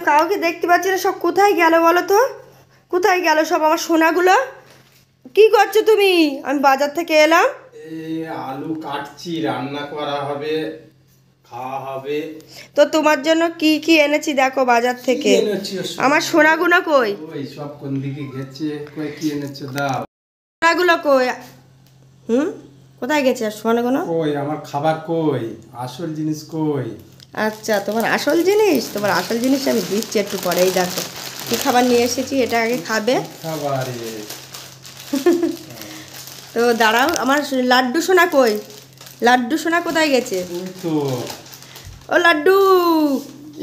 কাউকে দেখতে পাচ্ছি না, সব কোথায় গেল বলো তো? কোথায় গেল সব আমার সোনাগুলো? কি করছো তুমি? আমি বাজার থেকে এলাম। এই আলু কাটছি, রান্না করা হবে, খাওয়া হবে। তো তোমার জন্য কি কি এনেছি দেখো বাজার থেকে। আমার সোনাগুলো কই? ওই সব কোন দিকে গেছে? কই কি এনেছো দাও? সোনাগুলো কই? কোথায় গেছে সোনাগুলো? কই আমার খাবার কই? আসল জিনিস কই? আচ্ছা, তোমার আসল জিনিস, তোমার আসল জিনিস আমি দিচ্ছি একটু পরে। এই দেখো কি খাবার নিয়ে এসেছি, এটা আগে খাবে। খাবারে তো দাঁড়াও, আমার লাড্ডু সোনা কই? লাড্ডু সোনা কোথায় গেছে? ওই তো। ও লাড্ডু,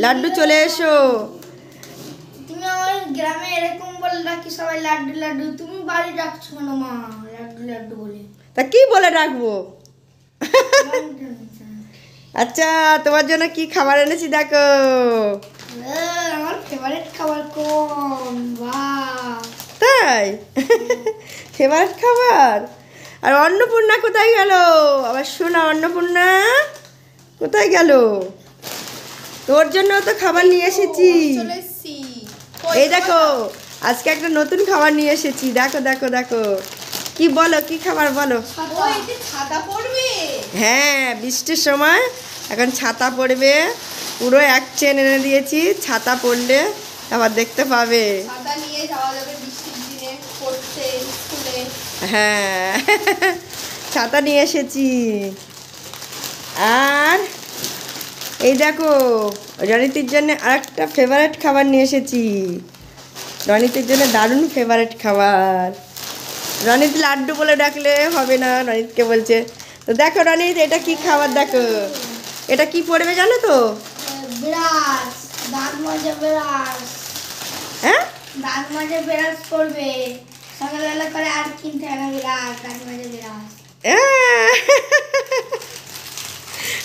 লাড্ডু চলে এসো। তুমি আমার গ্রামে এরকম বলে ডাকি সবাই লাড্ডু লাড্ডু, তুমি বাড়ি ডাকছো কেন মা লাড্ডু লাড্ডু বলে? তা কি বলে রাখবো? আচ্ছা, তোমার জন্য কি খাবার এনেছি দেখো। আমার ফেভারিট খাবার কোন? বাহ, তাই? ফেভারিট খাবার। আর অন্নপূর্ণা কোথায় গেল? আবার শোনা, অন্নপূর্ণা কোথায় গেল? তোর জন্য তো খাবার নিয়ে এসেছি। চলে এসেছি। এই দেখো, আজকে একটা নতুন খাবার নিয়ে এসেছি। দেখো দেখো দেখো, কি বলো, কি খাবার বলো? ও এতে ছাতা পড়বে? হ্যাঁ, বৃষ্টির সময় এখন ছাতা পড়বে। পুরো এক চেন এনে দিয়েছি, ছাতা পড়লে আবার দেখতে পাবে। ছাতা নিয়ে যাওয়া যাবে বৃষ্টির দিনে পড়তে স্কুলে। হ্যাঁ, ছাতা নিয়ে এসেছি। আর এই দেখো, রনিতির জন্য আরেকটা ফেভারিট খাবার নিয়ে এসেছি। রনিতের জন্য দারুণ ফেভারিট খাবার। রনিত লাড্ডু বলে ডাকলে হবে না, রনিতকে বলছে। তো দেখো রনিত, এটা কি খাবার দেখো। এটা কি পড়বে জানো তো? ব্রাশ, দাঁত মাজা ব্রাশ। হ্যাঁ, দাঁত মাজা ব্রাশ পড়বে। সকালবেলা করে আর কিনতে হবে না ব্রাশ, দাঁত মাজা ব্রাশ।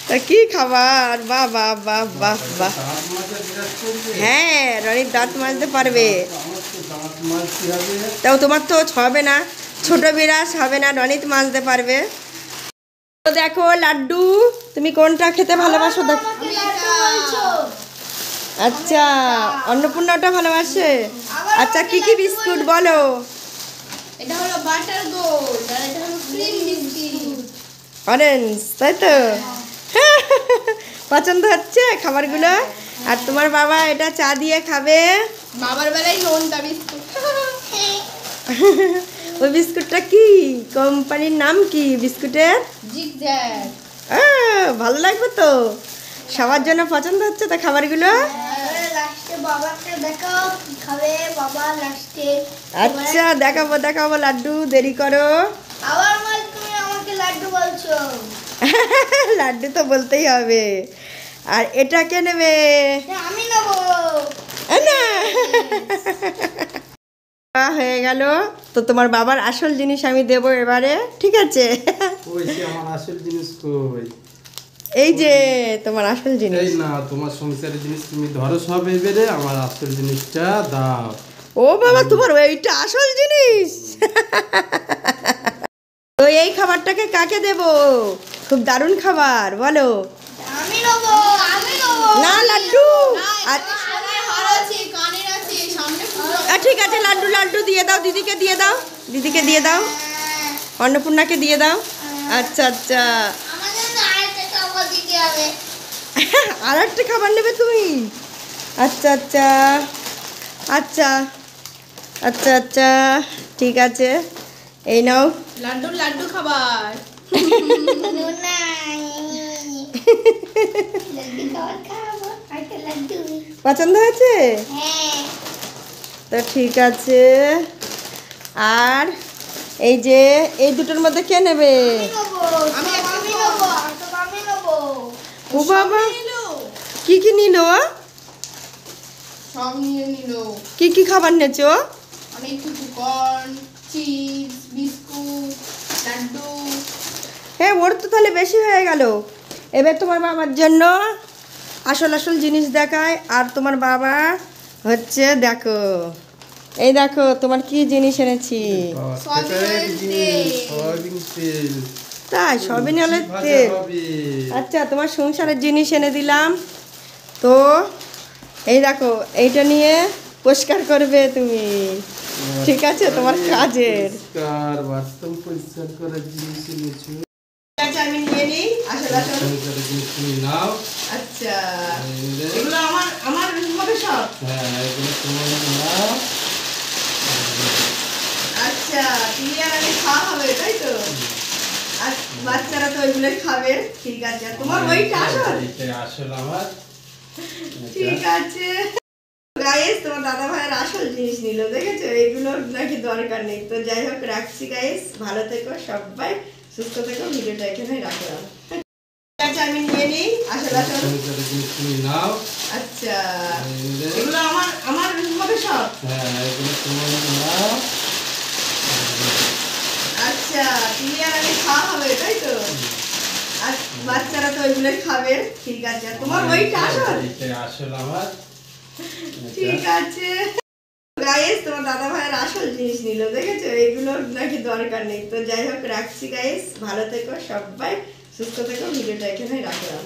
তা কি খাবার! বাহ বাহ বাহ বাহ বাহ। দাঁত মাজা বিরাট করবে। হ্যাঁ, রনিত দাঁত মাজতে পারবে। আমার তো দাঁত মাজতে হবে। তাও তোমার তো হবে না, ছোট বিরাস হবে না, রনিত মাজতে পারবে। তো দেখো লাড্ডু, তুমি কোনটা খেতে ভালোবাসো দেখো। আমাকে লাড্ডু বলছো? আচ্ছা, অন্নপূর্ণাটা ভালোবাসে। আচ্ছা, কি কি বিস্কুট বলো? এটা হলো বাটার গোল্ড আর এটা হলো ক্রিম বিস্কিট। অরেঞ্জ, তাই তো? পছন্দ হচ্ছে খাবারগুলো? আর তোমার বাবা এটা চা দিয়ে খাবে। বাবার বেলায় নোনতা বিস্কুট। ওই বিস্কুটটা কি, কোম্পানির নাম কি বিস্কুটের? জিগজ্যাগ। ভালো লাগবে তো, সবার জন্য পছন্দ হচ্ছে তো খাবারগুলো। লাস্টে বাবাকে দেখাও কি খাবে বাবা লাস্টে। আচ্ছা, দেখাবো দেখাবো লাড্ডু, দেরি করো। আবার মাল তুমি আমাকে লাড্ডু বলছো? লাড্ডু তো বলতেই হবে। আর এটা কে নেবে? আমি নেবো। না, হয়ে গেল। তো তোমার বাবার আসল জিনিস আমি দেব এবারে, ঠিক আছে? কই সে আমার আসল জিনিস কই? এই যে তোমার আসল জিনিস। এই না, তোমার সংসারের জিনিস তুমি ধরো সব এবারে, আমার আসল জিনিসটা দাও। ও বাবা, তোমার এইটা আসল জিনিস। তো এই খাবারটাকে কাকে দেব? খুব দারুণ খাবার, বলো। আমি নেবো, আমি নেবো। না লাড্ডু। আর সোনার হার আছে, কানের আছে, সামনে পুরো। ঠিক আছে, লাড্ডু লাড্ডু দিয়ে দাও, দিদিকে দিয়ে দাও, দিদিকে দিয়ে দাও, অন্নপূর্ণাকে দিয়ে দাও। আচ্ছা আচ্ছা, আমার জন্য আরেকটা খাবার দিতে হবে। আর একটা খাবার নেবে তুমি? আচ্ছা আচ্ছা আচ্ছা আচ্ছা আচ্ছা, ঠিক আছে, এই নাও। লাড্ডু লাড্ডু খাবার। লাড্ডু খাবার খাবো, একটা লাড্ডু। পছন্দ হয়েছে হ্যাঁ। তো, ঠিক আছে। আর এই যে এই দুটোর মধ্যে কে নেবে? আমি নেবো, আমি নেবো। ও বাবা, কি কি নিল? সব নিয়ে নিল। কি কি খাবার নেছো? অনেক কিছু, কর্ন, চিজ, বিস্কুট, লাড্ডু। হ্যাঁ, ওর তো তাহলে বেশি হয়ে গেল। এবার তোমার বাবার জন্য আসল আসল জিনিস দেখায়। আর তোমার বাবা হচ্ছে, দেখো, এই দেখো তোমার কি জিনিস এনেছি। ফেভারিট জিনিস সয়াবিন তেল। তাই, সবিন হলে ভাজা তেল। হবে। আচ্ছা, তোমার সংসারের জিনিস এনে দিলাম। তো এই দেখো এইটা নিয়ে পরিষ্কার করবে তুমি, ঠিক আছে? তোমার কাজের পরিষ্কার বাথরুম পরিষ্কার করার জিনিস নিয়েছো। ঠিক আছে, আমি নিয়ে নিই। আসলে পরিষ্কার জিনিস তুমি নাও। আচ্ছা, এই যে, এগুলো আমার আমার হবে সব। হ্যাঁ এগুলো তোমার নাও। আচ্ছা, তুমি আর আমি খাওয়া হবে, তাই তো? আর বাচ্চারা তো ওইগুলোই খাবে, ঠিক আছে। আর তোমার ওইটা আসল, এটা আসল আমার। ঠিক আছে। গাইস, তোমার দাদা ভাইয়ের আসল জিনিস নিল, দেখেছো? এইগুলো নাকি দরকার নেই। তো যাই হোক, রাখছি গাইস, ভালো থেকো সবাই, সুস্থ থেকো। ভিডিওটা এখানেই রাখলাম। ঠিক আছে, আমি নিয়ে নিই। আসল পরিষ্কার জিনিস তুমি নাও। আচ্ছা, এই যে, এগুলো আমার আমার হবে সব। হ্যাঁ এগুলো তোমার নাও। আচ্ছা, তুমি আর আমি খাওয়া হবে, তাই তো? আর বাচ্চারা তো ওইগুলোই খাবে, ঠিক আছে। আর তোমার ওইটা আসল, এটা আসল আমার। ঠিক আছে। গাইস, তোমার দাদা ভাইয়ের আসল জিনিস নিল, দেখেছো? এইগুলো নাকি দরকার নেই। তো যাই হোক, রাখছি গাইস, ভালো থেকো সবাই, সুস্থ থেকো। ভিডিওটা এখানেই রাখলাম।